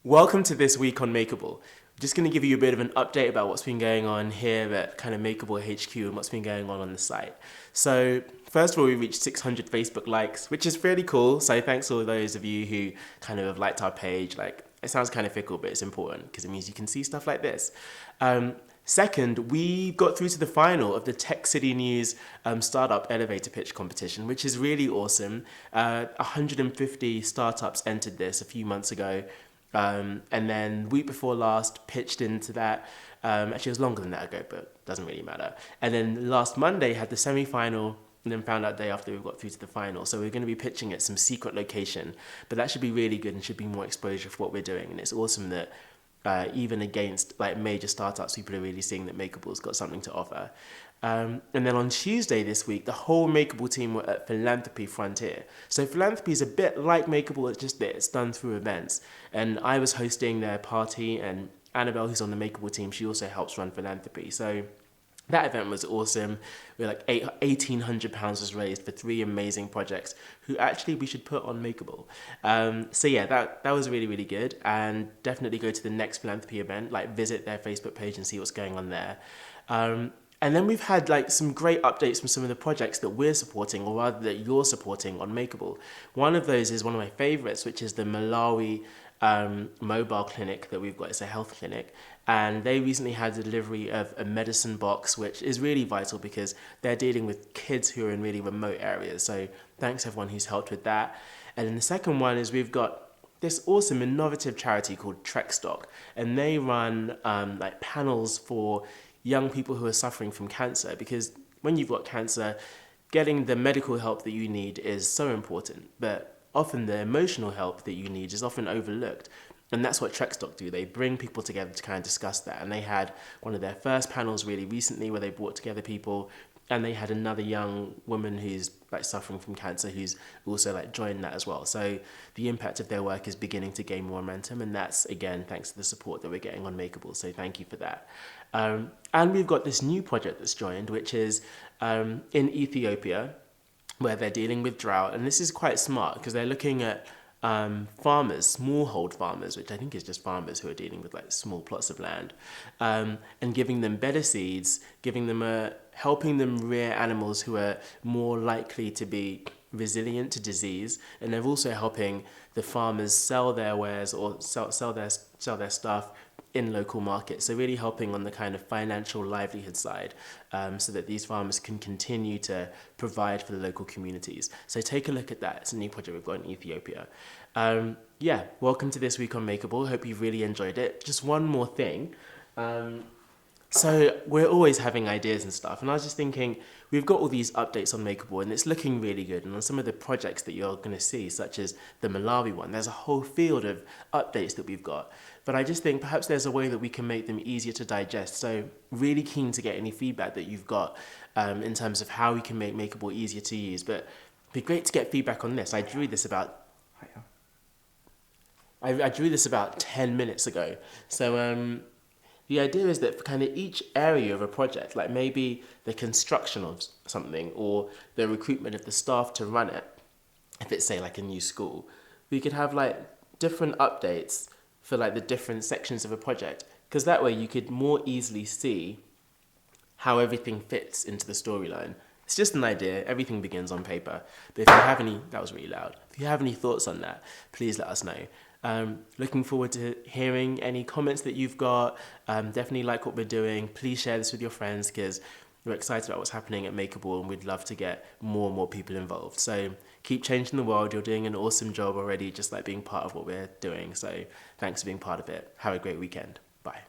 Welcome to this week on Makerble. I'm just going to give you a bit of an update about what's been going on here at kind of Makerble HQ and what's been going on the site. So first of all, we reached 600 Facebook likes, which is really cool. So thanks to all those of you who kind of have liked our page. Like, it sounds kind of fickle, but it's important because it means you can see stuff like this. Second, we got through to the final of the Tech City News Startup Elevator Pitch competition, which is really awesome. 150 startups entered this a few months ago. And then week before last, pitched into that. Actually, it was longer than that ago, but doesn't really matter. And then last Monday had the semi-final, and then found out the day after we got through to the final. So we're going to be pitching at some secret location, but that should be really good and should be more exposure for what we're doing. And it's awesome that even against like major startups, people are really seeing that Makerble's got something to offer. And then on Tuesday this week, the whole Makerble team were at Filanthropy Frontier. So Philanthropy is a bit like Makerble, it's just that it's done through events. And I was hosting their party, and Annabelle, who's on the Makerble team, she also helps run Philanthropy. So that event was awesome. We like £1,800 was raised for 3 amazing projects who actually we should put on Makerble. So yeah, that was really, really good. And definitely go to the next Philanthropy event, like visit their Facebook page and see what's going on there. And then we've had like some great updates from some of the projects that we're supporting, or rather that you're supporting on Makerble. One of those is one of my favorites, which is the Malawi mobile clinic that we've got. It's a health clinic, and they recently had the delivery of a medicine box, which is really vital because they're dealing with kids who are in really remote areas. So thanks everyone who's helped with that. And then the second one is we've got this awesome innovative charity called Trekstock, and they run like panels for young people who are suffering from cancer, because when you've got cancer, getting the medical help that you need is so important, but often the emotional help that you need is often overlooked. And that's what Trekstock do. They bring people together to kind of discuss that. And they had one of their first panels really recently where they brought together people, and they had another young woman who's like suffering from cancer who's also like joined that as well. So the impact of their work is beginning to gain more momentum, and that's again thanks to the support that we're getting on Makerble. So thank you for that. And we've got this new project that's joined, which is in Ethiopia, where they're dealing with drought. And this is quite smart because they're looking at farmers, smallhold farmers, which I think is just farmers who are dealing with like small plots of land, and giving them better seeds, giving them helping them rear animals who are more likely to be resilient to disease. And they're also helping the farmers sell their wares or sell their stuff in local markets. So really helping on the kind of financial livelihood side, so that these farmers can continue to provide for the local communities. So take a look at that. It's a new project we've got in Ethiopia. Yeah, welcome to This Week on Makerble. Hope you've really enjoyed it. Just one more thing. So we're always having ideas and stuff, and I was just thinking, we've got all these updates on Makerble and it's looking really good, and on some of the projects that you're going to see, such as the Malawi one, there's a whole field of updates that we've got. But I just think perhaps there's a way that we can make them easier to digest. So really keen to get any feedback that you've got in terms of how we can make Makerble easier to use. But it'd be great to get feedback on this. I drew this about 10 minutes ago. So the idea is that for kind of each area of a project, like maybe the construction of something or the recruitment of the staff to run it, if it's say like a new school, we could have like different updates for like the different sections of a project, because that way you could more easily see how everything fits into the storyline. It's just an idea, everything begins on paper. But if you have any, that was really loud. If you have any thoughts on that, please let us know. Looking forward to hearing any comments that you've got. Definitely like what we're doing. Please share this with your friends, because we're excited about what's happening at Makerble and we'd love to get more and more people involved. So keep changing the world. You're doing an awesome job already, just like being part of what we're doing. So thanks for being part of it. Have a great weekend. Bye.